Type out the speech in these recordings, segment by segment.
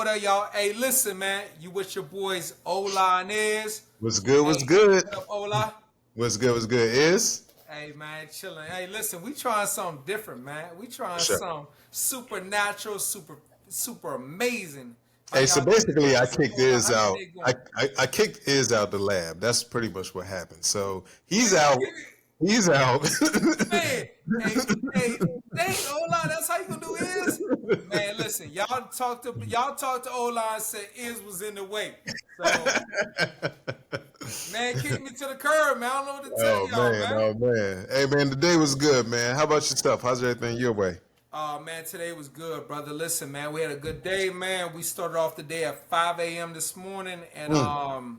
what up, y'all? Hey, listen, man. You with your boys Ola and Iz. What's good? What's Hey, good? what up, Ola? What's good? What's good? Is Hey, man, chilling. Hey, listen, we trying something different, man. We for trying sure. something supernatural, super amazing. How Hey, so y'all doing today? basically, I What's up, kicked Ola? Iz How your out. day I, going? I kicked Iz out the lab. That's pretty much what happened. So You, he's out. you, He's out. man, hey, dang, Ola, that's how you gonna do is? Man, listen, y'all talked to Ola and said Iz was in the way. So man, kick me to the curb, man. I don't know what to tell Oh y'all, man, man. oh man. Hey man, the day was good, man. How about yourself? How's everything your way? Oh man, today was good, brother. Listen, man, we had a good day, man. We started off the day at 5 a.m. this morning, and Mm,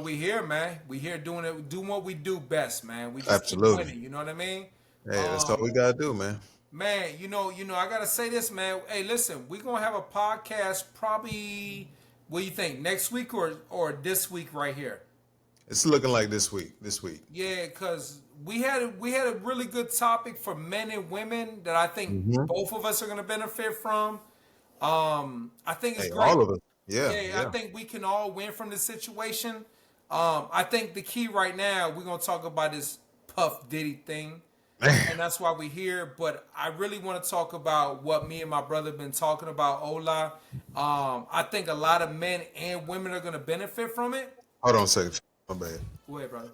we here, man. We here doing what we do best, man. We just keep absolutely. winning. You know what I mean? Hey, that's all Um, we gotta do, man. man, I gotta say this, man. Hey, listen, we gonna have a podcast probably. What do you think? Next week or this week right here? It's looking like this week. This week. Yeah, because we had a really good topic for men and women that I think Hmm. both of us are gonna benefit from. I think it's Hey, great. all of us. Yeah, Yeah, I yeah. think we can all win from this situation. I think the key right now we're gonna talk about this Puff Diddy thing, and Man, that's why we're here. But I really want to talk about what me and my brother been talking about, Ola. I think a lot of men and women are gonna benefit from it. hold on a second. My bad. Go ahead, brother.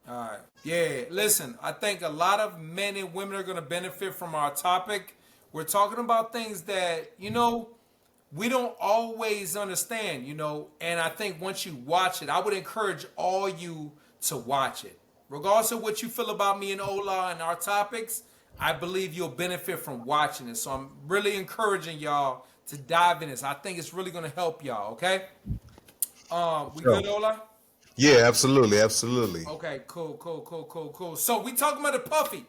All right. Yeah, listen, I think a lot of men and women are going to benefit from our topic. We're talking about things that, we don't always understand, and I think once you watch it, I would encourage all you to watch it. Regardless of what you feel about me and Ola and our topics, I believe you'll benefit from watching it. So I'm really encouraging y'all to dive in this. I think it's really going to help y'all, okay? We So, good, Ola? yeah, absolutely, absolutely. Okay, cool. So we talking about the Puffy.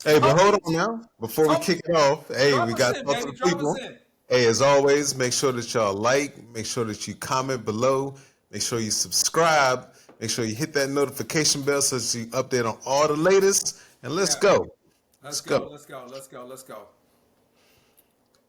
Hey, but hold Puffy, on now. Before we Puffy, kick it off, hey, drop we us got to in, talk to baby. the Drop us people. in. Hey, as always, make sure that y'all like, make sure that you comment below, make sure you subscribe, make sure you hit that notification bell so that you update on all the latest. And let's Yeah, go. let's Let's go. go. Let's go.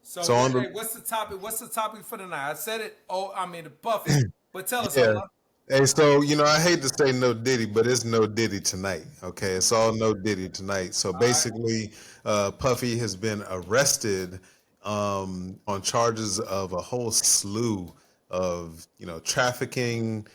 So So what? on the Hey, what's the topic? What's the topic for tonight? I said it. Oh, I mean the Puffy. But tell us, yeah. Ola. Hey, so I hate to say no Diddy, but it's no Diddy tonight. Okay, it's all no Diddy tonight. So All right. basically, Puffy has been arrested on charges of a whole slew of trafficking,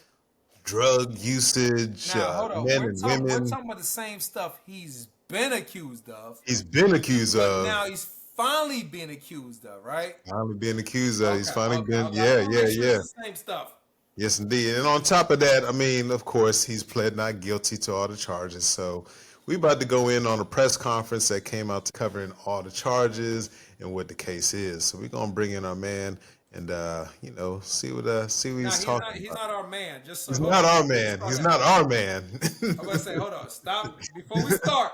drug usage, Now hold on. men We're and talking. We're women. talking about the same stuff he's been accused of, He's been accused but of. now he's finally being accused of, right? Finally being accused of. He's Okay. finally Okay. been. Okay. I Yeah, want to yeah, make sure yeah. it's the same stuff. Yes, indeed. And on top of that, I mean, of course, he's pled not guilty to all the charges. So we about to go in on a press conference that came out covering all the charges and what the case is. So we're gonna bring in our man and see what Now he's he's talking not. He's about. not our man. Just so He's hold not on our before we man. start He's that. not our man. I'm gonna say, hold on, stop before we start.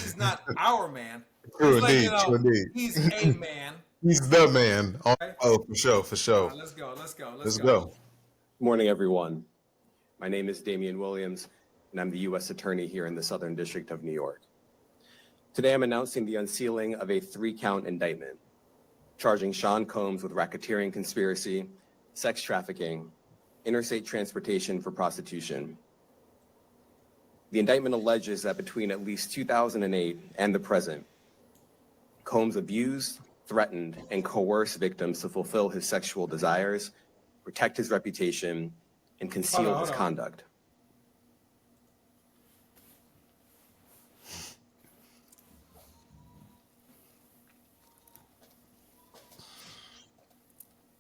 He's not our man. True Just like indeed. True indeed. he's a man. He's the man. Oh, Okay. oh, for sure, for All sure. right, let's go. Let's go. Let's Let's go. go. Morning, everyone. My name is Damian Williams, and I'm the U.S. Attorney here in the Southern District of New York. Today, I'm announcing the unsealing of a 3-count indictment, charging Sean Combs with racketeering conspiracy, sex trafficking, interstate transportation for prostitution. The indictment alleges that between at least 2008 and the present, Combs abused, threatened, and coerced victims to fulfill his sexual desires, protect his reputation, and conceal his Hold on. conduct.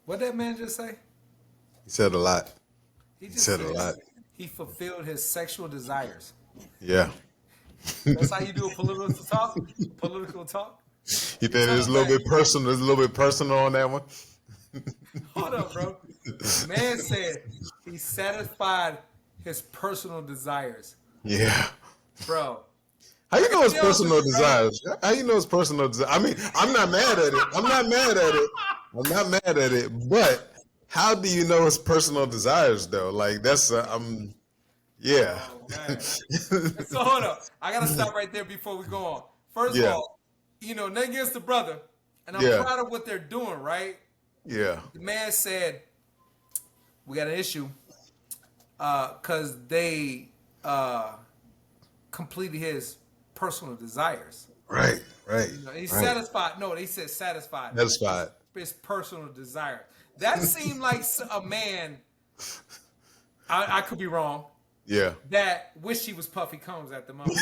What that man just say? He said a lot. He He just said a said lot. he fulfilled his sexual desires. Yeah. That's how you do a political talk. Political talk. You think Tell it's a him, little man. bit personal? It's a little bit personal on that one. Hold up, bro. Man said he satisfied his personal desires, Yeah. bro. How I you can know it's be honest with personal you, bro. desires? How you know it's personal desires? I mean, I'm not mad at it. I'm not mad at it. I'm not mad at it. But how do you know it's personal desires though? Like that's yeah. Oh man. So hold up. I gotta stop right there before we go on. First of Yeah. all, nothing against the brother, and I'm Yeah. proud of what they're doing, right? Yeah. The man said, "We got an issue because they completed his personal desires." Right. Right. You know, he's Right. satisfied. No, they said satisfied. Satisfied. His personal desire. That seemed like a man. I could be wrong. Yeah. That wish he was Puffy Combs at the moment.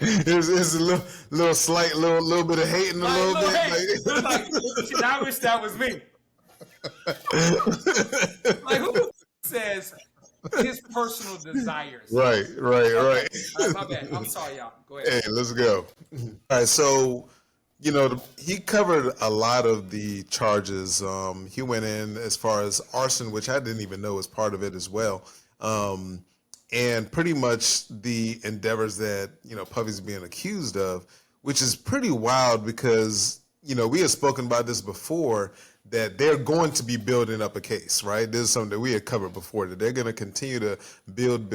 It's a little slight, little bit of hating, a little bit. It was like, shit, I wish that was me. Like, who says his personal desires? Right. All right, my bad. I'm sorry, y'all. Go ahead. Hey, let's go. All right, so he covered a lot of the charges. He went in as far as arson, which I didn't even know was part of it as well, and pretty much the endeavors that Puffy's being accused of, which is pretty wild because we had spoken about this before, that they're going to be building up a case, right? This is something that we had covered before, that they're going to continue to build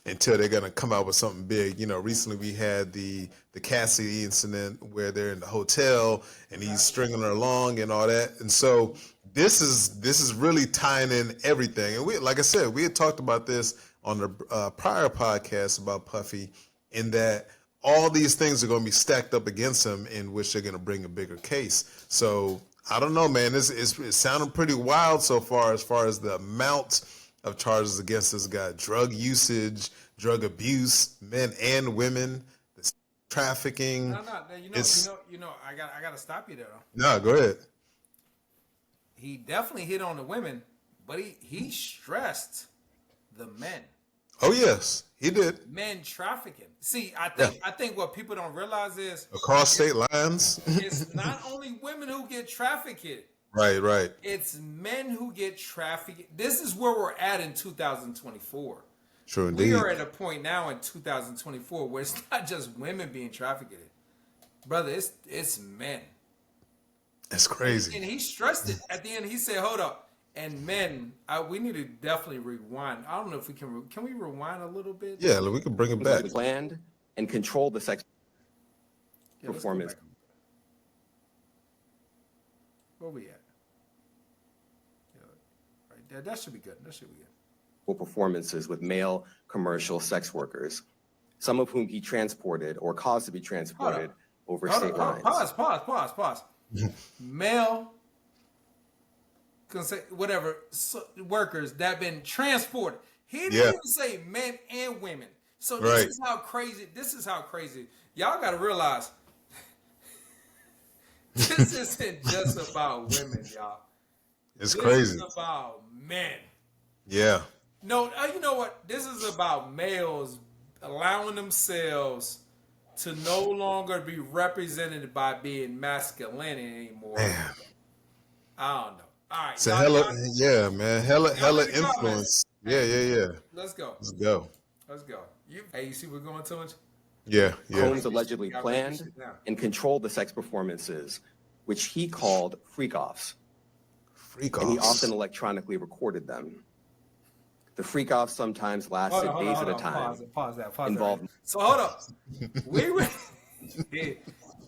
until they're going to come out with something big. Recently we had the Cassidy incident where they're in the hotel and he's stringing her along and all that. And so this is really tying in everything. And we, like I said, we had talked about this on the prior podcast about Puffy, in that all these things are going to be stacked up against him, in which they're going to bring a bigger case. So I don't know, man. It's sounding pretty wild so far as the amount of charges against this guy: drug usage, drug abuse, men and women, trafficking. No. I gotta stop you there. No, go ahead. He definitely hit on the women, but he stressed the men. Oh yes, he did. Men trafficking. See, I think what people don't realize is across state lines. It's not only women who get trafficked. Right. It's men who get trafficked. This is where we're at in 2024. True indeed. We are at a point now in 2024 where it's not just women being trafficked, brother. It's men. That's crazy. And he stressed it at the end. He said, "Hold up." And men, we need to definitely rewind. I don't know if we can. Can we rewind a little bit? Yeah, we can bring it back. Planned and controlled the sex performance. Where we at? Yeah, right there. That should be good. Performances with male commercial sex workers, some of whom he transported or caused to be transported over state lines. Pause. Male, whatever, workers that been transported. He didn't even say men and women. So this is how crazy. Y'all got to realize this isn't just about women, y'all. It's crazy. This is about men. Yeah. No, you know what? This is about males allowing themselves to no longer be represented by being masculine anymore. Man. I don't know. All right. So hella influence. Yeah. Let's go. You see we're going too much? Yeah. Combs allegedly planned and controlled the sex performances, which he called freak-offs. Freak-offs. And he often electronically recorded them. The freak-offs sometimes lasted days at a time. Pause that. Involved. So hold up.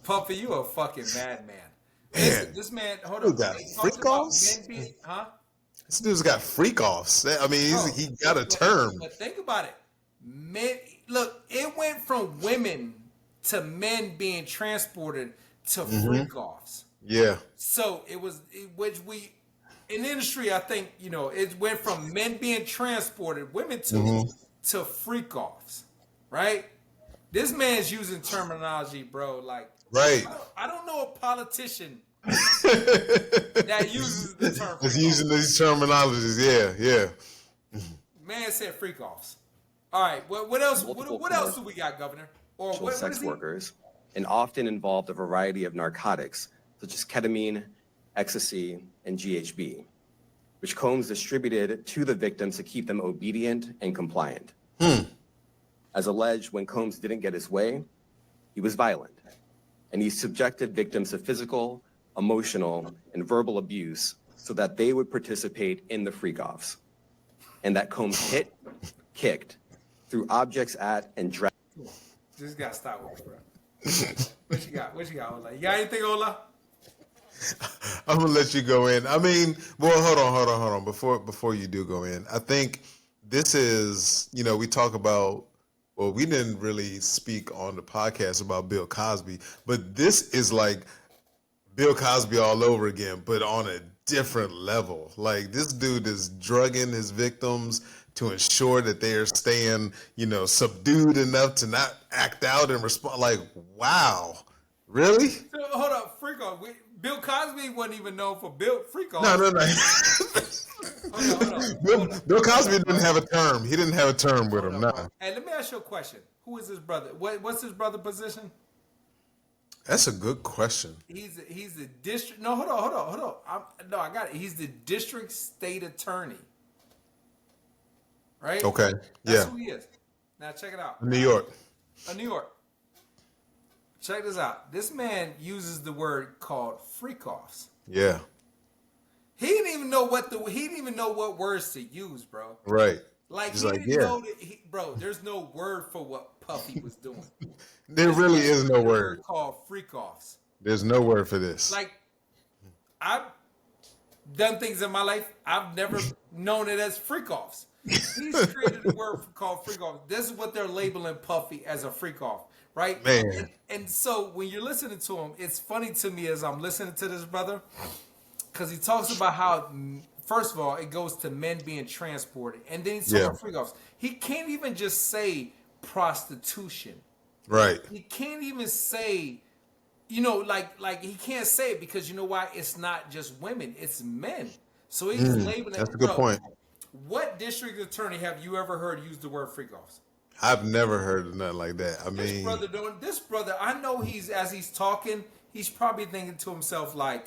Puffy, you a fucking madman. This man, hold up. Got freak-offs? This dude's got freak-offs. I mean, he got a term. But think about it. Men, look, it went from women to men being transported to freak-offs. Yeah. So in the industry, I think, it went from men being transported, women to freak-offs, right? This man's using terminology, bro. Like, right. I don't know a politician that uses the term. Just using these terminologies, yeah. Man said freak-offs. All right, what else? What else do we got, Governor? Or what sex workers, and often involved a variety of narcotics such as ketamine, ecstasy, and GHB, which Combs distributed to the victims to keep them obedient and compliant. As alleged, when Combs didn't get his way, he was violent, and he subjected victims to physical, emotional, and verbal abuse so that they would participate in the freak-offs, and that Combs hit, kicked, threw objects at, and dragged. Just gotta stop with it, bro. What you got, Ola? You got anything, Ola? I'm gonna let you go in. I mean, well, hold on. Before you do go in, I think this is, we talk about. Well, we didn't really speak on the podcast about Bill Cosby, but this is like Bill Cosby all over again, but on a different level. Like this dude is drugging his victims to ensure that they are staying, subdued enough to not act out and respond. Like, wow, really? So, hold up, freak off. Bill Cosby wasn't even known for freak off. No. Bill Cosby didn't have a term. He didn't have a term with him. No. Hey, let me ask you a question. Who is his brother? What's his brother position? That's a good question. He's the district. No, hold on. I got it. He's the district state attorney. Right? Okay. That's who he is. Now check it out. New York. New York. Check this out. This man uses the word called freak offs. Yeah. He didn't even know what words to use, bro. Right. Like he didn't know that bro, there's no word for what Puffy was doing. There really is no word called freak offs. There's no word for this. Like I've done things in my life. I've never known it as freak offs. He's created a word called freak off. This is what they're labeling Puffy as, a freak off, right? Man. And so when you're listening to him, it's funny to me as I'm listening to this brother, because he talks about how, first of all, it goes to men being transported, and then he's talking about freak offs. He can't even just say prostitution. Right. He can't even say, like he can't say it because you know why? It's not just women, it's men. So he's labeling it. That's a good point. What district attorney have you ever heard use the word freak offs? I've never heard of nothing like that. I mean, this brother, I know as he's talking, he's probably thinking to himself like,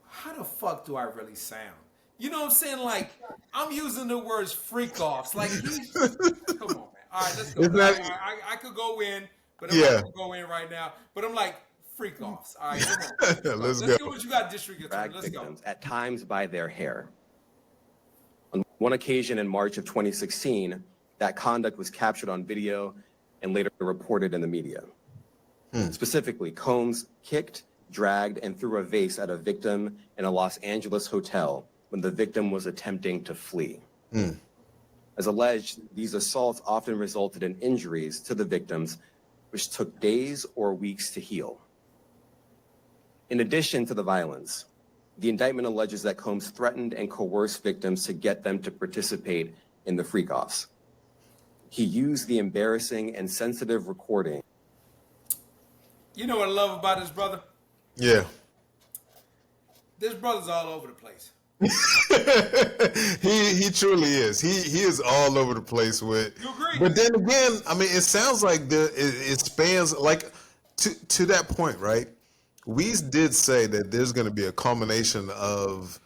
how the fuck do I really sound? You know what I'm saying? Like, I'm using the words freak offs. Like, come on, man. All right, let's go. I could go in, but I'm not going to go in right now. But I'm like, freak offs. All right, come on. Let's go. What you got, district attorney. Let's go. At times by their hair. On one occasion in March of 2016, that conduct was captured on video and later reported in the media. Specifically, Combs kicked, dragged, and threw a vase at a victim in a Los Angeles hotel when the victim was attempting to flee. As alleged, these assaults often resulted in injuries to the victims, which took days or weeks to heal. In addition to the violence, the indictment alleges that Combs threatened and coerced victims to get them to participate in the freak-offs. He used the embarrassing and sensitive recording. You know what I love about this brother? Yeah. This brother's all over the place. he truly is. He is all over the place with. You agree? But then again, I mean, it sounds like it spans like to that point, right? We did say that there's going to be a culmination of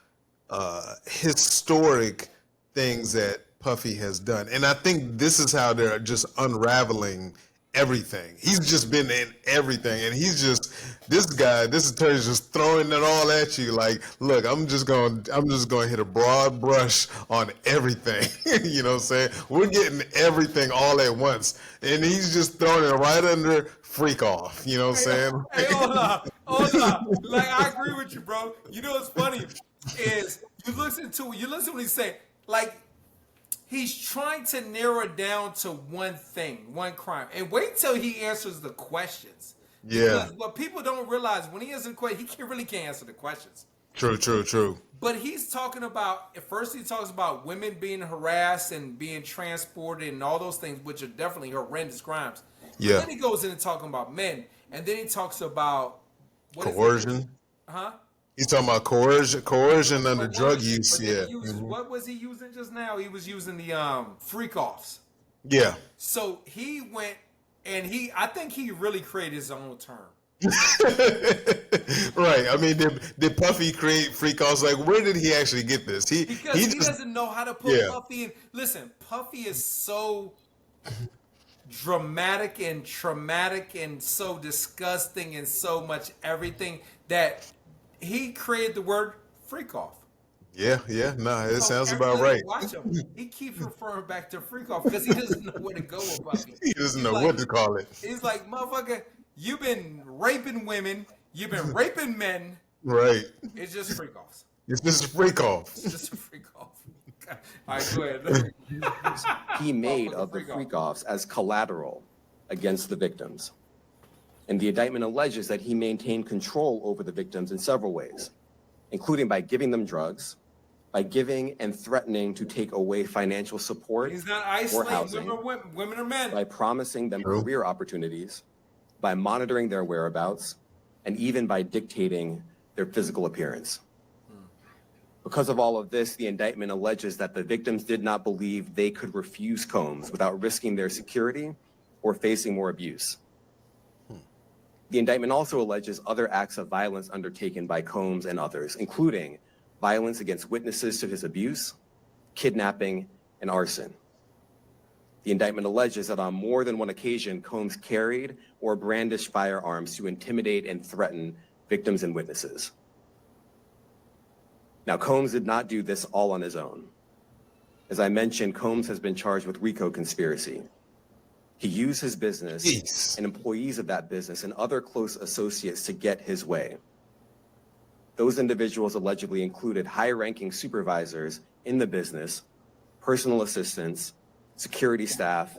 historic things that Puffy has done, and I think this is how they're just unraveling everything. He's just been in everything, and he's just this attorney's just throwing it all at you. Like, look, I'm just going to hit a broad brush on everything. You know what I'm saying? We're getting everything all at once, and he's just throwing it right under freak off. You know what I'm saying? Hey, hold up. Like, I agree with you, bro. You know what's funny is you listen when he's saying, like, he's trying to narrow it down to one thing, one crime. And wait till he answers the questions. Yeah. Because what people don't realize, when he answers the question, he really can't answer the questions. True. But he's talking about, at first he talks about women being harassed and being transported and all those things, which are definitely horrendous crimes. Yeah. But then he goes into talking about men. And then he talks about coercion. Huh? He's talking about coercion under drug use. Yeah. What was he using just now? He was using the freak offs. Yeah. So he went and I think he really created his own term. Right. I mean, did Puffy create freak offs? Like, where did he actually get this? He doesn't know how to put Puffy in. Listen, Puffy is so dramatic and traumatic and so disgusting and so much everything that he created the word freak off. Yeah. No, it sounds about right. Watch him. He keeps referring back to freak off because he doesn't know where to go with Puffy. He doesn't know what to call it. He's like, motherfucker, you've been raping women, you've been raping men, Right. It's just freak offs. It's just a freak off. It's just a freak off. All right, go ahead. He made Motherfucker of the freak off. freak-offs as collateral against the victims. And the indictment alleges that he maintained control over the victims in several ways, including by giving them drugs, by giving and threatening to take away financial support He's not or isolating housing, women or men. by promising them True. career opportunities, by monitoring their whereabouts, and even by dictating their physical appearance. Because of all of this, the indictment alleges that the victims did not believe they could refuse Combs without risking their security or facing more abuse. The indictment also alleges other acts of violence undertaken by Combs and others, including violence against witnesses to his abuse, kidnapping, and arson. The indictment alleges that on more than one occasion, Combs carried or brandished firearms to intimidate and threaten victims and witnesses. Now, Combs did not do this all on his own. As I mentioned, Combs has been charged with RICO conspiracy. He used his business Jeez. and employees of that business and other close associates to get his way. Those individuals allegedly included high-ranking supervisors in the business, personal assistants, security staff,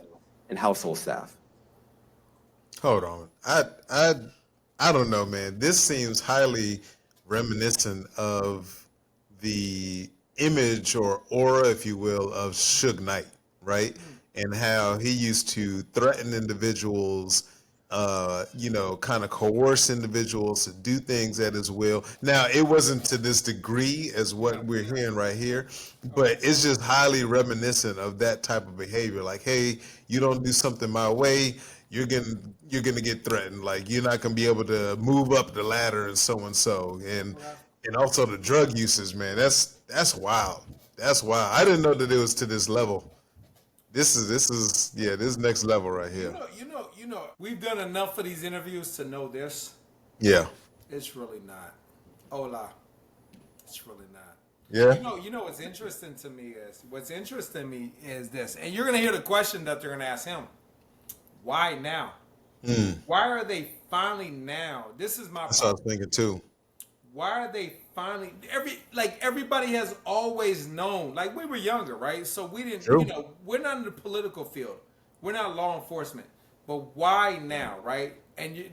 and household staff. Hold on. I don't know, man. This seems highly reminiscent of the image or aura, if you will, of Suge Knight, right? And how he used to threaten individuals, kind of coerce individuals to do things at his will. Now, it wasn't to this degree as what we're hearing right here, but it's just highly reminiscent of that type of behavior. Like, hey, you don't do something my way, you're gonna get threatened. Like, you're not gonna be able to move up the ladder and so and so. And also the drug usage, man. That's wild. That's wild. I didn't know that it was to this level. This is next level right here. You know. We've done enough of these interviews to know this. Yeah. It's really not. Hola. It's really not. Yeah. You know what's interesting to me is this, and you're gonna hear the question that they're gonna ask him. Why now? Why are they finally now? This is my That's what I was thinking too. Why are they finally everybody has always known, like we were younger, right? So we didn't, True. we're not in the political field. We're not law enforcement. But why now, right? And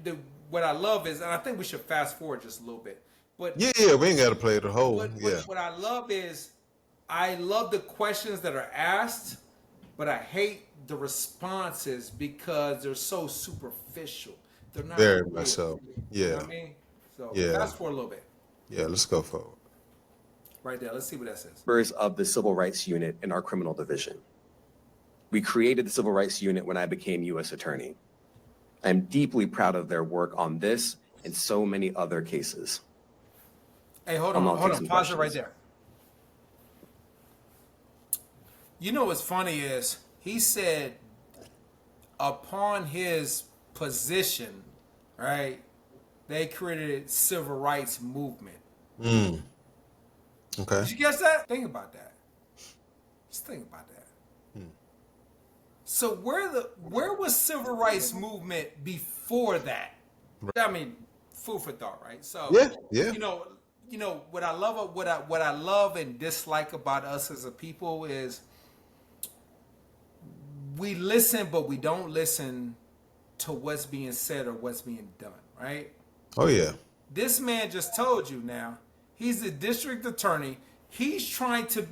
what I love is, and I think we should fast forward just a little bit. But Yeah, we ain't got to play the whole. what I love is, I love the questions that are asked, but I hate the responses because they're so superficial. They're not Very real. much so. You know Yeah. what I mean? So Yeah. fast forward a little bit. Yeah, let's go forward. Right there. Let's see what that says. Members of the Civil Rights Unit in our criminal division. We created the Civil Rights Unit when I became U.S. Attorney. I'm deeply proud of their work on this and so many other cases. Hey, hold I'll on. take some Pause it right questions. there. You know what's funny is he said upon his position, right, they created civil rights movement. Okay. Did you guess that? Think about that. Just think about that. So where was civil rights movement before that? I mean, food for thought, right? So Yeah. You know what I love and dislike about us as a people is we listen, but we don't listen to what's being said or what's being done, right? Oh yeah. This man just told you now. He's the district attorney. He's trying to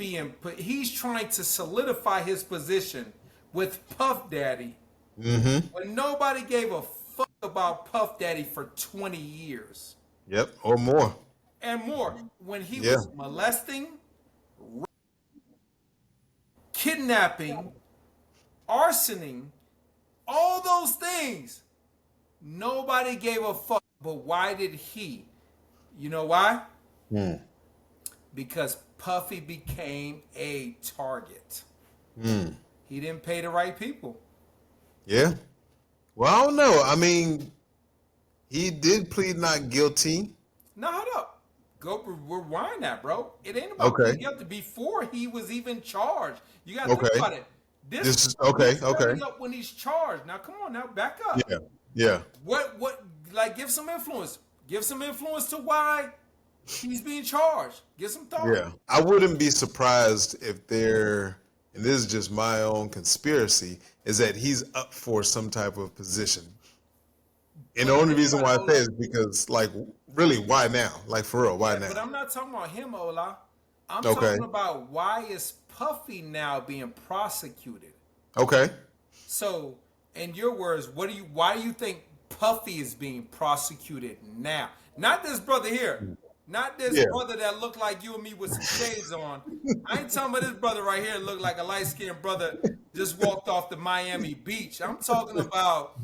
solidify his position with Puff Daddy. But nobody gave a fuck about Puff Daddy for 20 years. Yep. Or more. And more. When he Yeah. was molesting, kidnapping, arsoning, all those things. Nobody gave a fuck. But why did he? You know why? Because Puffy became a target. He didn't pay the right people. Yeah. Well, I don't know. I mean, he did plead not guilty. Now, hold up. Go rewind that, bro. It ain't about Okay. being guilty before he was even charged. You got to think Okay. about it. This is okay. he's Okay. setting up when he's charged. Now, come on, now back up. Yeah. What? Like, give some influence. Give some influence to why He's being charged. Get some thought. Yeah, I wouldn't be surprised if there, and this is just my own conspiracy, is that he's up for some type of position. And the only reason why I say is because, like, really, why now? Like, for real, why now? But I'm not talking about him, Ola. I'm Okay. talking about why is Puffy now being prosecuted? Okay. So, in your words, why do you think Puffy is being prosecuted now? Not this brother here. Not this brother that looked like you and me with some shades on. I ain't talking about this brother right here that looked like a light-skinned brother just walked off the Miami beach. I'm talking about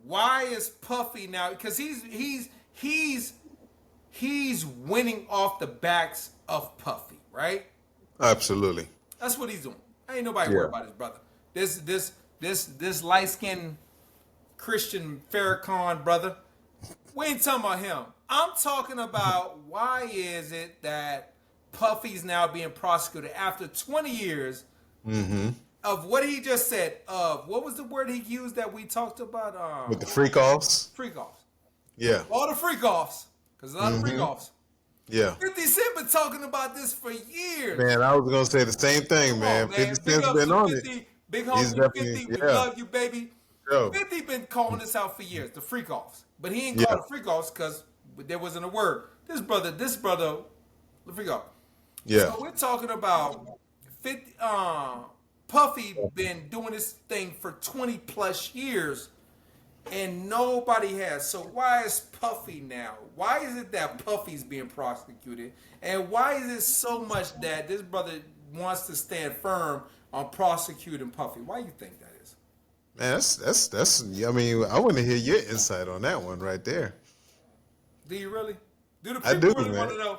why is Puffy now? Because he's winning off the backs of Puffy, right? Absolutely. That's what he's doing. Ain't nobody worried about his brother. This light-skinned Christian Farrakhan brother. We ain't talking about him. I'm talking about why is it that Puffy's now being prosecuted after 20 years of what he just said. Of what was the word he used that we talked about? With the freak offs? Freak offs. Yeah. All the freak offs. Because a lot of freak offs. Yeah. 50 Cent been talking about this for years. Man, I was going to say the same thing, man. 50 Cent's been on 50, it. Big He's homie 50, definitely, we love you, baby. Yo. 50 been calling this out for years, the freak offs. But he ain't called it freak offs because there wasn't a word. This brother, the freak off. Yeah. So we're talking about 50, Puffy been doing this thing for 20 plus years and nobody has. So why is Puffy now? Why is it that Puffy's being prosecuted? And why is it so much that this brother wants to stand firm on prosecuting Puffy? Why do you think that is? Man, that's. I mean, I want to hear your insight on that one right there. Do you really? Do the I people do, really man. want to know?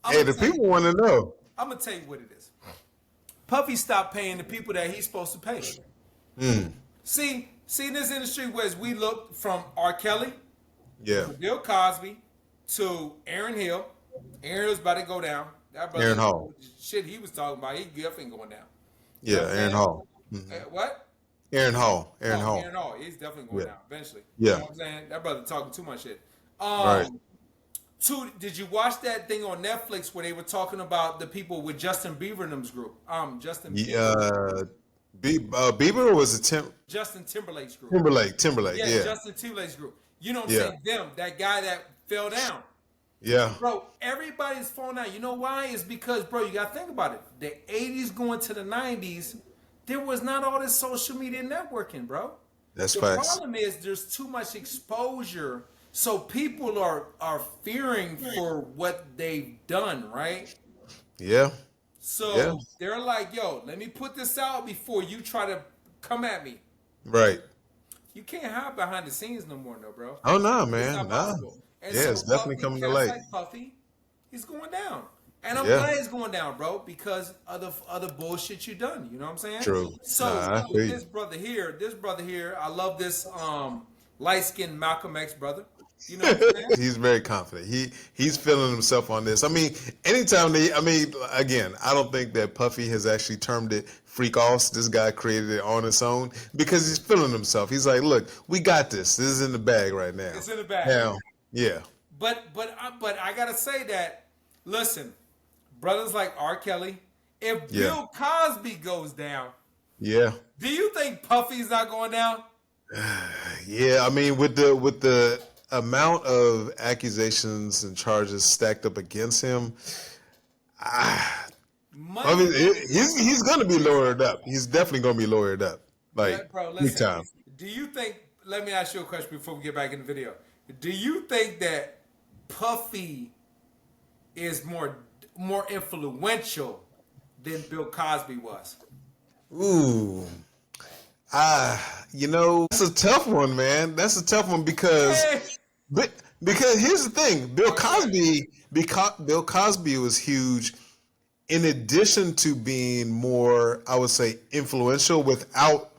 Hey, the people want to know. I'm gonna tell you what it is. Puffy stopped paying the people that he's supposed to pay. See, in this industry, whereas we look from RKelly, Yeah. to Bill Cosby, to Aaron Hill. Aaron Hill's about to go down. That brother, Aaron Hall. shit he was talking about, he definitely going down. Yeah, You know what I'm Aaron saying? Hall. What? Aaron Hall. Aaron Oh, Hall. Aaron Hall. He's definitely going Yeah. down eventually. Yeah. You know what I'm saying? That brother talking too much shit. Right. Did you watch that thing on Netflix where they were talking about the people with Justin Bieber and them's group? Justin Bieber or was it Justin Timberlake's group. Timberlake. Yeah, Yeah. Justin Timberlake's group. You know what I'm Yeah. saying? Them, that guy that fell down. Yeah. Bro, everybody's falling out. You know why? It's because, bro, you got to think about it. The 80s going to the 90s, there was not all this social media networking, bro. That's The facts. problem is there's too much exposure, so people are fearing for what they've done, right? Yeah. So Yeah. they're like, yo, let me put this out before you try to come at me. Right. You can't hide behind the scenes no more, no, bro. Oh no, It's man. not Nah. possible. And Yeah, it's definitely coming to cats light. like Puffy, he's going down. And I'm Yeah. glad he's going down, bro, because of the other bullshit you done. You know what I'm saying? True. So Nah, I feel with you. this brother here, I love this light-skinned Malcolm X brother. You know what I'm saying? He's very confident. He's feeling himself on this. I mean, anytime again, I don't think that Puffy has actually termed it freak offs. This guy created it on his own because he's feeling himself. He's like, look, we got this. This is in the bag right now. It's in the bag. Now, yeah. But I gotta say that, listen, brothers like R. Kelly, if Yeah. Bill Cosby goes down, Yeah. do you think Puffy's not going down? Yeah, I mean, with the amount of accusations and charges stacked up against him, I mean, he's going to be lawyered up. He's definitely going to be lawyered up, like Bro, big time. Do you think? Let me ask you a question before we get back in the video. Do you think that Puffy is more influential than Bill Cosby was? Ooh, that's a tough one, man. That's a tough one because, because here's the thing, Bill Cosby was huge. In addition to being more, I would say, influential without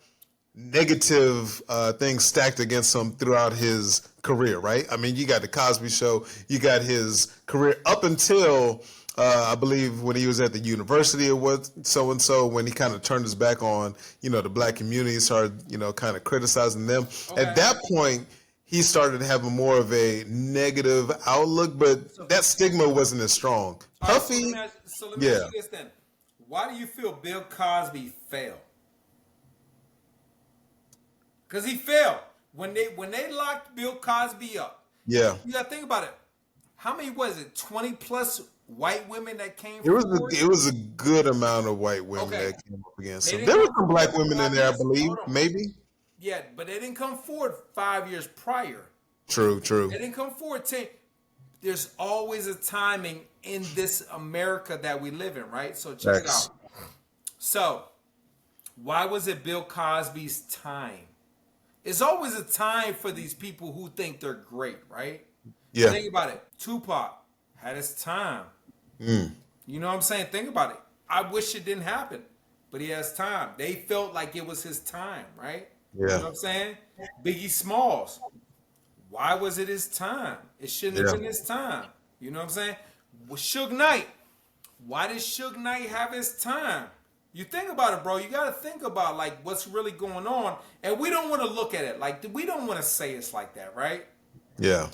negative things stacked against him throughout his career, right? I mean, you got the Cosby Show, you got his career up until I believe when he was at the university or what so and so, when he kind of turned his back on, the black community, started, kind of criticizing them. Okay. At that point, he started having more of a negative outlook, but that stigma wasn't as strong. All right, Puffy, so let me yeah. ask you this then. Why do you feel Bill Cosby failed? Because he failed. When they locked Bill Cosby up, Yeah. you gotta think about it. How many was it? 20 plus white women that came It was forward? it was a good amount of white women Okay. that came up against They him. didn't There were come some black forward women in 5 there, I years. believe. Hold on. Maybe. Yeah, but they didn't come forward 5 years prior. True. They didn't come forward 10. There's always a timing in this America that we live in, right? So check it Facts. out. So, why was it Bill Cosby's time? It's always a time for these people who think they're great, right? Yeah. Think about it. Tupac had his time. You know what I'm saying? Think about it. I wish it didn't happen, but he has time. They felt like it was his time, right? You know Yeah. what I'm saying? Biggie Smalls. Why was it his time? It shouldn't have Yeah. been his time. You know what I'm saying? With Suge Knight. Why did Suge Knight have his time? You think about it, bro. You got to think about like what's really going on, and we don't want to look at it like we don't want to say it's like that, right? Yeah.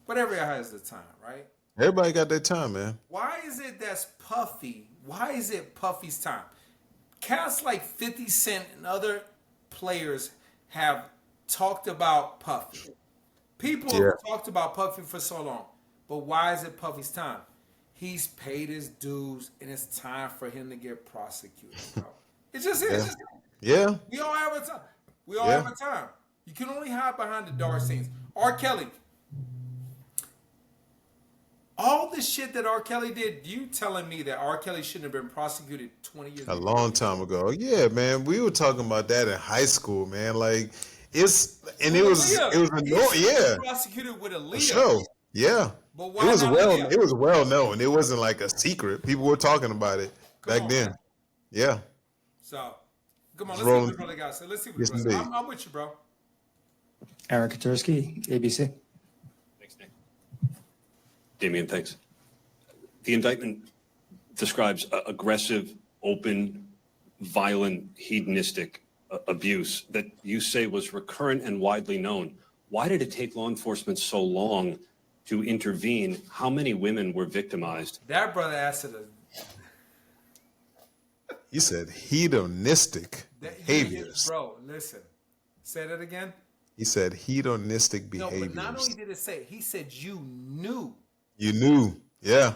But everybody has the time, right? Everybody got their time, man. Why is it that's Puffy? Why is it Puffy's time? Cats like 50 Cent and other players have talked about Puffy. People Yeah. have talked about Puffy for so long. But why is it Puffy's time? He's paid his dues and it's time for him to get prosecuted, bro. It just is. Yeah. We all have a time. We all Yeah. have a time. You can only hide behind the dark scenes. RKelly. All the shit that RKelly did, you telling me that RKelly shouldn't have been prosecuted 20 years A ago? long time ago. Yeah, man. We were talking about that in high school, man. Like it was Aaliyah. He annoying. should have Yeah. been prosecuted with For Aaliyah. sure. Yeah. But why not Aaliyah? It was well known. It wasn't like a secret. People were talking about it back on, then. man. Yeah. So, come on, It's let's see what rolling. the brother got. So let's see what Yes, the brother. indeed. I'm with you, bro. Aaron Katursky, ABC. Thanks, Nick. Damian, thanks. The indictment describes aggressive, open, violent, hedonistic abuse that you say was recurrent and widely known. Why did it take law enforcement so long to intervene? How many women were victimized? That brother asked it. He said hedonistic behaviors. Bro, listen. Say that again. He said hedonistic No, behaviors. but not only did it say it, he said you knew. You knew. Yeah.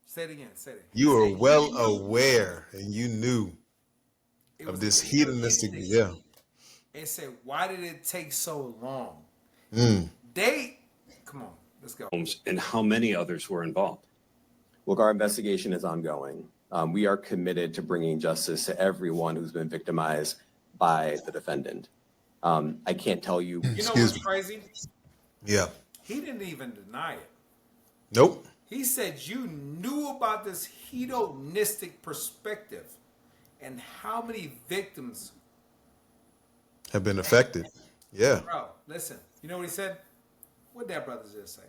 Say it again. Say it. You were He said well you knew. aware and you knew It of was this hedonistic. Yeah. And said, why did it take so long? Mm. Come on, let's go. And how many others were involved? Look, our investigation is ongoing. We are committed to bringing justice to everyone who's been victimized by the defendant. I can't tell you. You know Excuse what's me. crazy? Yeah. He didn't even deny it. Nope. He said you knew about this hedonistic perspective and how many victims. Have been affected. Yeah. Bro, listen. You know what he said? What did that brother just say?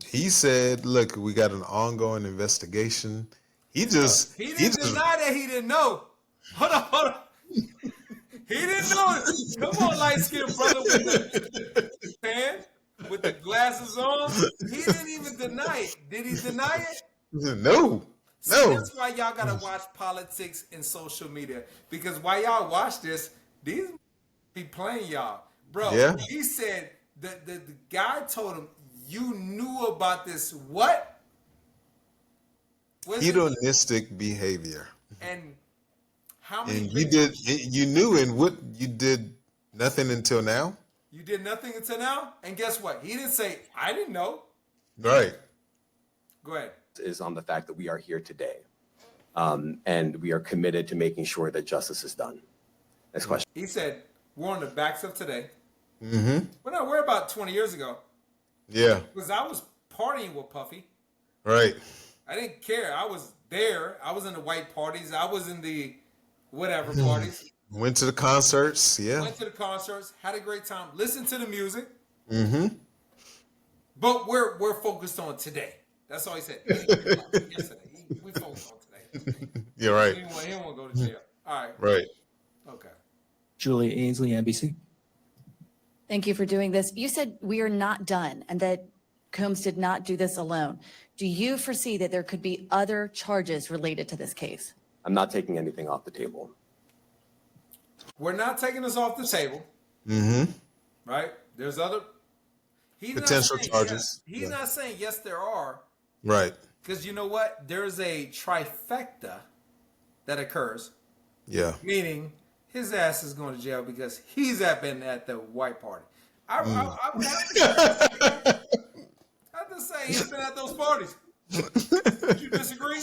He said, look, we got an ongoing investigation. He just He didn't deny that he didn't know. Hold on. He didn't know it. Come on, light-skinned brother with the fan, with the glasses on. He didn't even deny it. Did he deny it? No. See, No. that's why y'all gotta watch politics and social media. Because while y'all watch this, these be playing y'all. Bro, Yeah. he said the guy told him, you knew about this what? What is it? Hedonistic behavior. And how many And victims? you knew, and what you did nothing until now? You did nothing until now? And guess what? He didn't say, I didn't know. Right. Go ahead. Is on the fact that we are here today. And we are committed to making sure that justice is done. Next question. He said, we're on the backs of today. Mm-hmm. Well, no, we're about 20 years ago. Yeah. Because I was partying with Puffy. Right. I didn't care. I was there. I was in the white parties. I was in the whatever parties. Went to the concerts. Yeah. Went to the concerts. Had a great time. Listened to the music. Mm-hmm. But we're focused on today. That's all he said. Yesterday. We focused on today. You're right. He didn't want to go to jail. All right. Right. Okay. Julia Ainsley, NBC. Thank you for doing this. You said we are not done and that Combs did not do this alone. Do you foresee that there could be other charges related to this case? I'm not taking anything off the table. We're not taking this off the table. Mm-hmm. Right? There's other Potential charges. Yes. He's not saying yes, there are. Right. Because you know what? There's a trifecta that occurs. Yeah. Meaning his ass is going to jail because he's been at the white party. I have to say he's been at those parties. Would you disagree?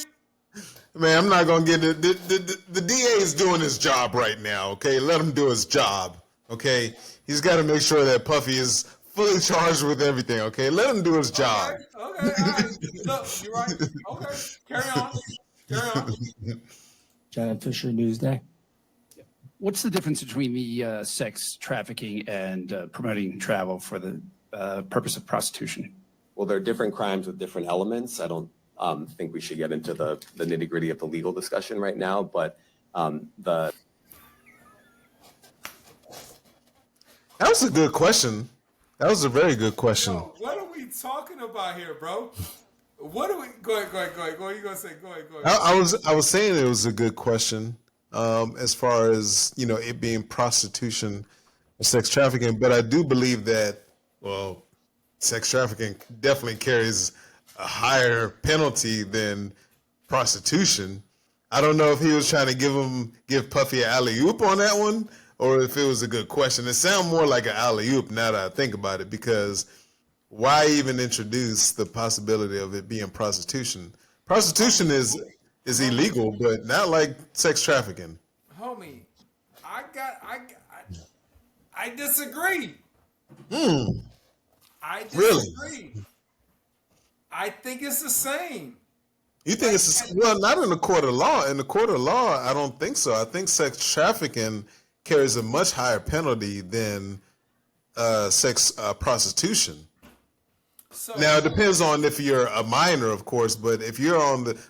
Man, I'm not gonna get it. The DA is doing his job right now. Okay, let him do his job. Okay, he's got to make sure that Puffy is fully charged with everything. Okay, let him do his job. Okay, all right. Look, you're right. Okay, carry on. Carry on. Janet Fisher, Newsday. What's the difference between the sex trafficking and promoting travel for the purpose of prostitution? Well, there are different crimes with different elements. I don't think we should get into the nitty gritty of the legal discussion right now, but That was a good question. That was a very good question. Yo, what are we talking about here, bro? What are we? Go ahead. You gonna say? Go ahead. I was saying it was a good question, as far as it being prostitution or sex trafficking, but I do believe that sex trafficking definitely carries a higher penalty than prostitution. I don't know if he was trying to give Puffy an alley-oop on that one, or if it was a good question. It sounds more like an alley-oop now that I think about it, because why even introduce the possibility of it being prostitution? Prostitution is illegal, but not like sex trafficking. Homie, I disagree. I disagree. Really? I think it's the same. You think well, not in the court of law. In the court of law, I don't think so. I think sex trafficking carries a much higher penalty than sex prostitution. So, Now, it depends on if you're a minor, of course, but if you're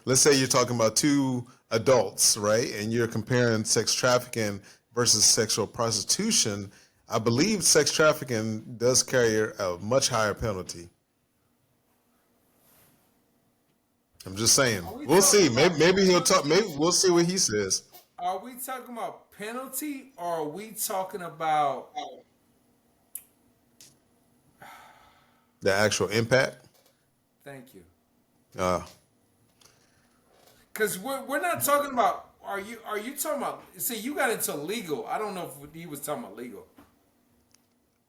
let's say you're talking about two adults, right, and you're comparing sex trafficking versus sexual prostitution, I believe sex trafficking does carry a much higher penalty. I'm just saying. We'll see. Maybe he'll talk. Maybe we'll see what he says. are we talking about penalty or are we talking about? The actual impact. Thank you. Because we're not talking about. Are you talking about? See, you got into legal. I don't know if he was talking about legal.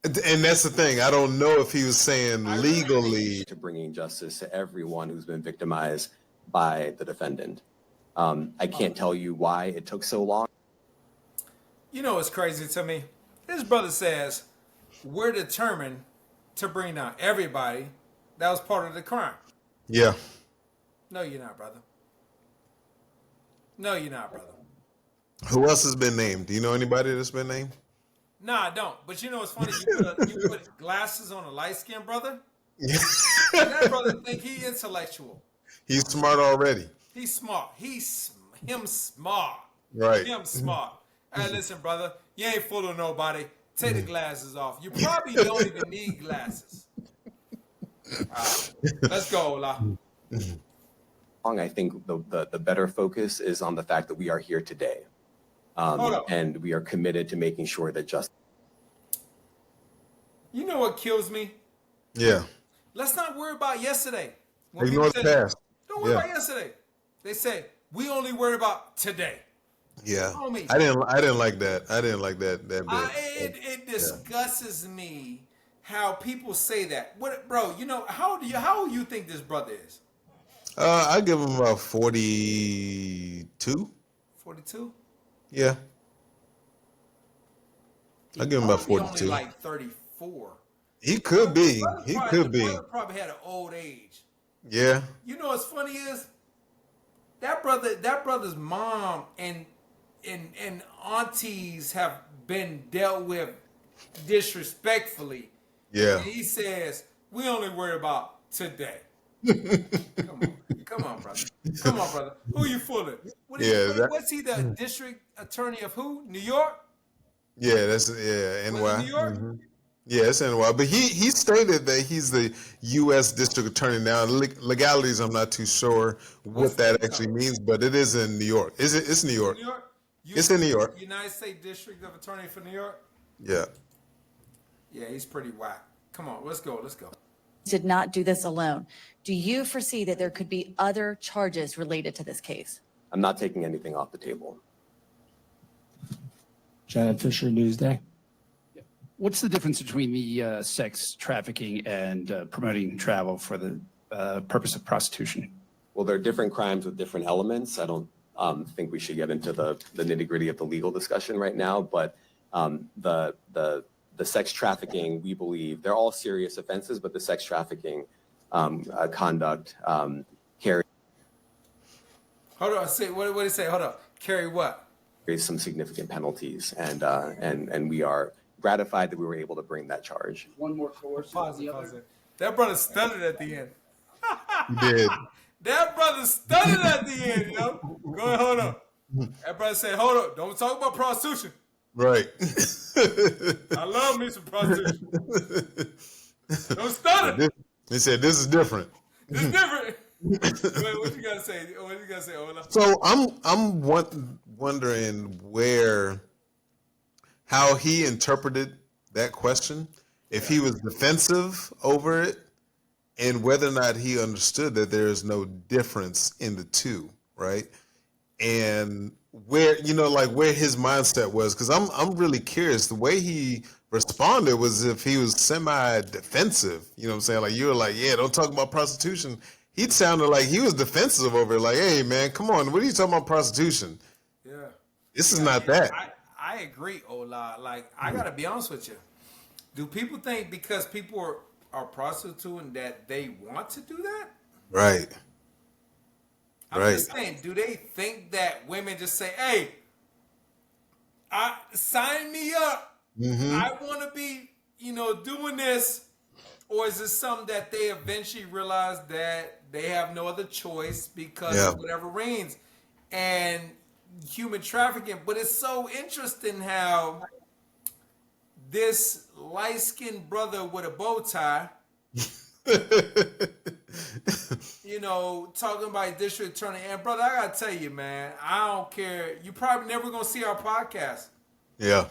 And that's the thing. I don't know if he was saying legally. to bringing justice to everyone who's been victimized by the defendant. I can't tell you why it took so long. You know what's crazy to me? His brother says we're determined to bring down everybody that was part of the crime. Yeah. No, you're not, brother. No, you're not, brother. Who else has been named? Do you know anybody that's been named? Nah, I don't. But you know what's funny? You put glasses on a light-skinned brother. And that brother think he intellectual. He's smart already. He's smart. Him smart. Right. Him smart. Hey, listen, brother. You ain't full of nobody. Take the glasses off. You probably don't even need glasses. All right, let's go, Ola. I think the better focus is on the fact that we are here today. And we are committed to making sure that justice. You know what kills me? Yeah. Let's not worry about yesterday. When Ignore people the say, past. Don't worry about yesterday. They say we only worry about today. Yeah. Homie. I didn't like that. I didn't like that bit. It disgusts me how people say that. What, bro? You know how old you think this brother is? I give him about 42. 42. Yeah. I give him about 42. Only like 34. He could be. He could be. Probably had an old age. Yeah. You know what's funny is that brother's mom and aunties have been dealt with disrespectfully. Yeah. And he says we only worry about today. Come on, brother. Come on, brother. Who you fooling? What's he, the district attorney of who? New York? Yeah, NY. New York? Mm-hmm. Yeah, it's NY. But he stated that he's the U.S. District Attorney now. Legalities, I'm not too sure What what state that you actually cover? means, but it is in New York. Is it? It's New York. New York? You, It's in New York. United States District of Attorney for New York? Yeah. Yeah, he's pretty whack. Come on, let's go. Did not do this alone. Do you foresee that there could be other charges related to this case? I'm not taking anything off the table. Janet Fisher, Newsday. What's the difference between the sex trafficking and promoting travel for the purpose of prostitution? Well, there are different crimes with different elements. I don't think we should get into the nitty-gritty of the legal discussion right now, but the sex trafficking, we believe, they're all serious offenses, but the sex trafficking conduct carries Hold on, what did he say? Hold on. Carry what? some significant penalties, and we are gratified that we were able to bring that charge. One more course. Pause it. That brother stuttered at the end. He did. That brother stuttered at the end, yo. Go ahead, hold up. That brother said, hold up, don't talk about prostitution. Right. I love me some prostitution. Don't stutter. He said this is different. It's different. Wait, what you gotta say? Ola? So I'm wondering how he interpreted that question, if he was defensive over it, and whether or not he understood that there is no difference in the two, right? And where where his mindset was, because I'm really curious. The way he responded was if he was semi-defensive. You know what I'm saying? Like you were like, yeah, don't talk about prostitution. He sounded like he was defensive over it. Like, hey man, come on, what are you talking about prostitution? Yeah. This is not that. I agree, Ola. Like, I gotta be honest with you. Do people think because people are prostituting that they want to do that? Right. I'm Right. just saying, do they think that women just say, hey, sign me up. I want to be, doing this. Or is it something that they eventually realize that they have no other choice because of whatever reigns? And human trafficking. But it's so interesting how this light-skinned brother with a bow tie, talking about district attorney. And brother, I gotta tell you, man, I don't care. You probably never gonna see our podcast. Yeah.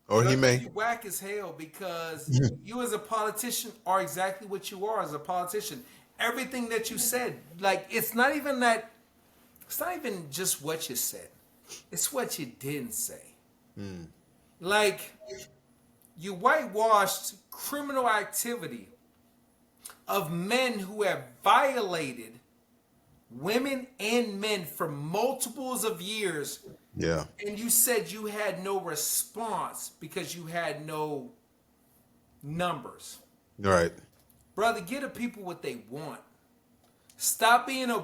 Or he may. You whack as hell because you as a politician are exactly what you are as a politician. Everything that you said, like, it's not even just what you said. It's what you didn't say. Like, you whitewashed criminal activity of men who have violated women and men for multiples of years. Yeah. And you said you had no response because you had no numbers. Right. Brother, get the people what they want. Stop being a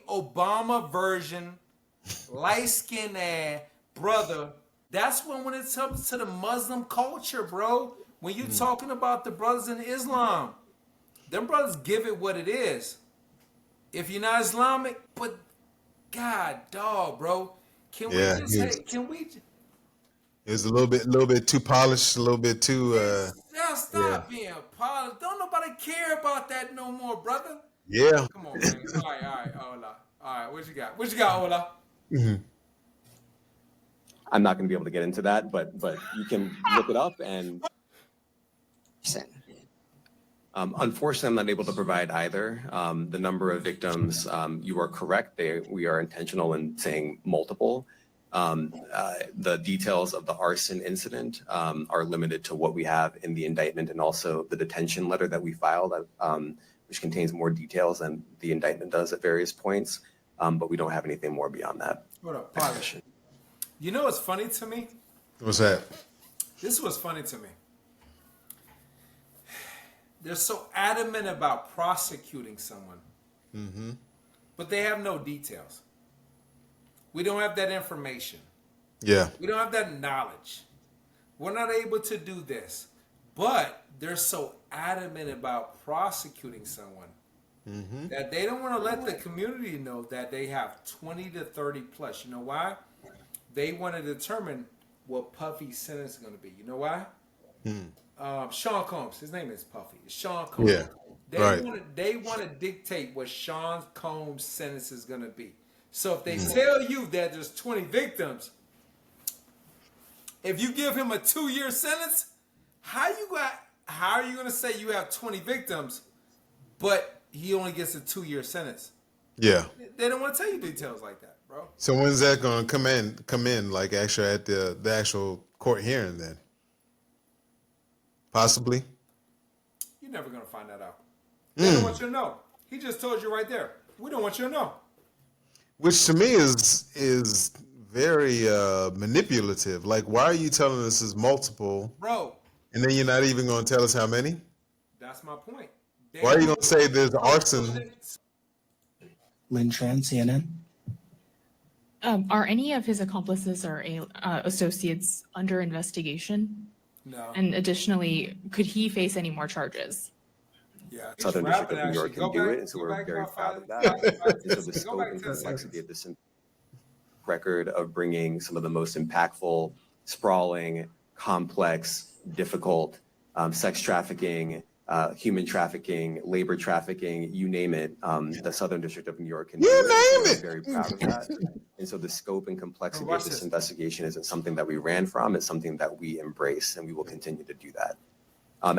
Obama version, light-skinned ass brother. That's when it comes to the Muslim culture, bro. When you're talking about the brothers in Islam, them brothers give it what it is. If you're not Islamic, but God, dog, bro. Can we It's a little bit too polished, a little bit too stop being polished. Don't nobody care about that no more, brother. yeah. Come on, man. All right, Ola. All right, what you got? What you got, Ola? I'm not going to be able to get into that, but you can look it up. And unfortunately, I'm not able to provide either. The number of victims, you are correct. We are intentional in saying multiple. The details of the arson incident are limited to what we have in the indictment and also the detention letter that we filed, which contains more details than the indictment does at various points. But we don't have anything more beyond that. Hold up, pause. You know what's funny to me? What's that? This was funny to me. They're so adamant about prosecuting someone, but they have no details. We don't have that information. Yeah. We don't have that knowledge. We're not able to do this, but they're so adamant about prosecuting someone that they don't want to let the community know that they have 20 to 30 plus. You know why? They want to determine what Puffy's sentence is going to be. You know why? Sean Combs. His name is Puffy. It's Sean Combs. Yeah, right. They want to dictate what Sean Combs' sentence is going to be. So if they tell you that there's 20 victims, if you give him a 2-year sentence, how are you going to say you have 20 victims, but he only gets a 2-year sentence? Yeah. They don't want to tell you details like that, bro. So when's that going to come in, like actually at the actual court hearing then? Possibly. You're never going to find that out. They don't want you to know. He just told you right there. We don't want you to know. Which to me is very manipulative. Like, why are you telling us it's multiple, Bro, and then you're not even going to tell us how many? that's my point. Why are you going to say there's arson? Lynn Tran, CNN. Are any of his accomplices or associates under investigation? No. And additionally, could he face any more charges? Yeah. Southern District of New York can do it, and so we're very proud of that. And so the scope and complexity of this record of bringing some of the most impactful, sprawling, complex, difficult sex trafficking, human trafficking, labor trafficking, you name it, the Southern District of New York can do it. We're very proud of that. And so the scope and complexity of this investigation isn't something that we ran from, it's something that we embrace, and we will continue to do that.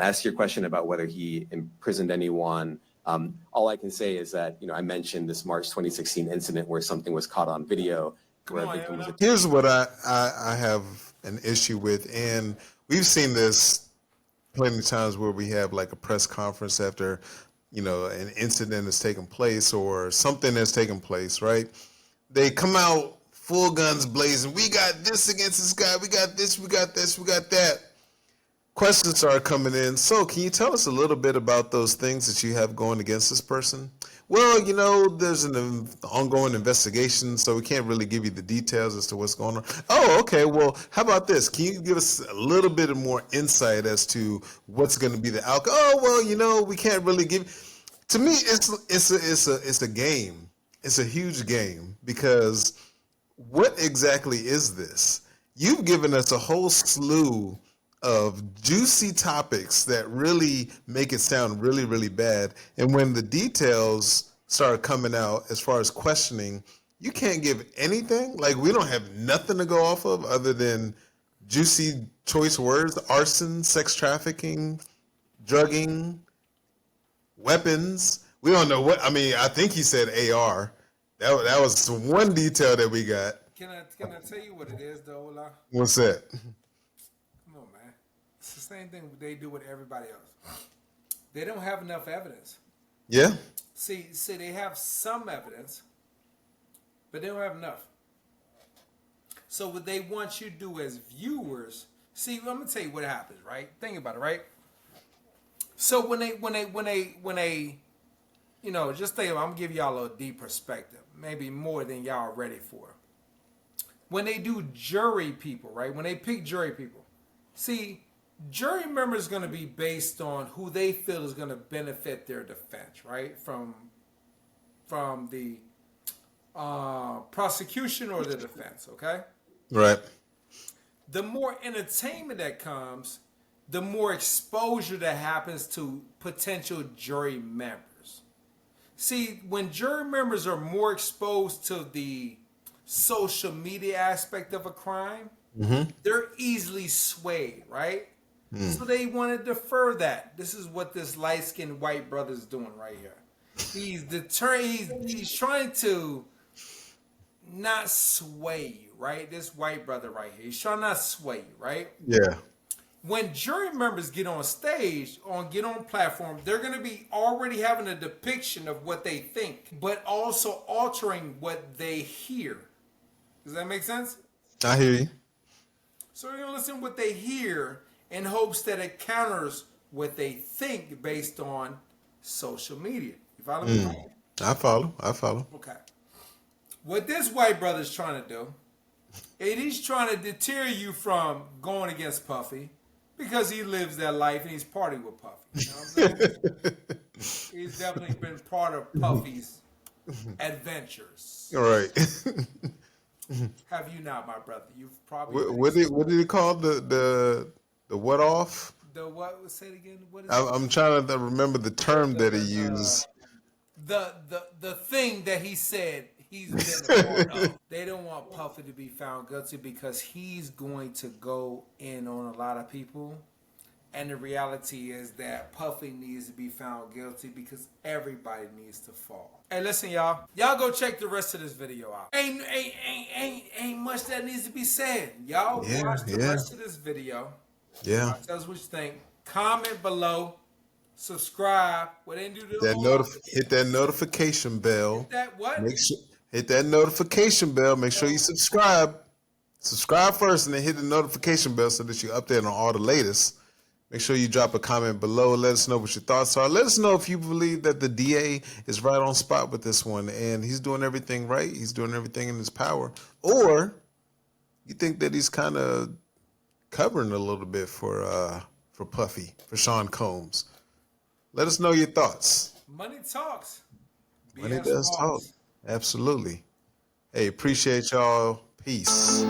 As to your question about whether he imprisoned anyone, all I can say is that, I mentioned this March 2016 incident where something was caught on video. Where a victim was Here's what I have an issue with, and we've seen this plenty of times where we have like a press conference after, an incident has taken place or something has taken place, right? They come out full guns blazing. We got this against this guy. We got this, we got this, we got that. Questions start coming in. So can you tell us a little bit about those things that you have going against this person? Well, there's an ongoing investigation, so we can't really give you the details as to what's going on. Oh, okay. Well, how about this? Can you give us a little bit of more insight as to what's going to be the outcome? Oh, well, we can't really give. To me, it's a game. It's a huge game because what exactly is this? You've given us a whole slew of juicy topics that really make it sound really, really bad. And when the details start coming out as far as questioning, you can't give anything. Like, we don't have nothing to go off of other than juicy choice words: arson, sex trafficking, drugging, weapons. We don't know what. I mean, I think he said AR. That was one detail that we got. Can I tell you what it is, though, Ola? What's that? Come on, man. It's the same thing they do with everybody else. They don't have enough evidence. Yeah. See, they have some evidence, but they don't have enough. So what they want you to do as viewers, see, I'm gonna tell you what happens, right? Think about it, right? So when they, just think. I'm gonna give y'all a deep perspective, maybe more than y'all are ready for. When they do jury people, right? When they pick jury people, see, jury members is going to be based on who they feel is going to benefit their defense, right? From the prosecution or the defense, okay? Right. The more entertainment that comes, the more exposure that happens to potential jury members. See, when jury members are more exposed to the social media aspect of a crime, they're easily swayed, right? So they want to defer that. This is what this light-skinned white brother's doing right here. He's trying to not sway you, right? This white brother right here. He's trying not to sway you, right? Yeah. When jury members get on stage, get on platform, they're going to be already having a depiction of what they think, but also altering what they hear. Does that make sense? I hear you. So you're going to listen to what they hear in hopes that it counters what they think based on social media. You follow me? I follow. Okay. What this white brother's trying to do, he's trying to deter you from going against Puffy because he lives that life and he's partying with Puffy. You know what I'm saying? He's definitely been part of Puffy's adventures. All right. Have you not, my brother? You've probably What did he call the The what off? The what? Say it again. What is I'm trying to remember the term that he used. the thing that he said he's been a part of? They don't want Puffy to be found guilty because he's going to go in on a lot of people. And the reality is that Puffy needs to be found guilty because everybody needs to fall. Hey, listen, y'all. Y'all go check the rest of this video out. Ain't much that needs to be said. Y'all watch the rest of this video. Yeah. Tell us what you think. Comment below. Subscribe. What they do to Hit that notification bell. that what? Hit that notification bell. Make sure you subscribe. Subscribe first and then hit the notification bell so that you're updated on all the latest. Make sure you drop a comment below. Let us know what your thoughts are. Let us know if you believe that the DA is right on spot with this one and he's doing everything right. He's doing everything in his power. Or you think that he's kind of covering a little bit for Puffy, for Sean Combs. Let us know your thoughts. Money talks. Money does talk. Absolutely. Hey, appreciate y'all. Peace.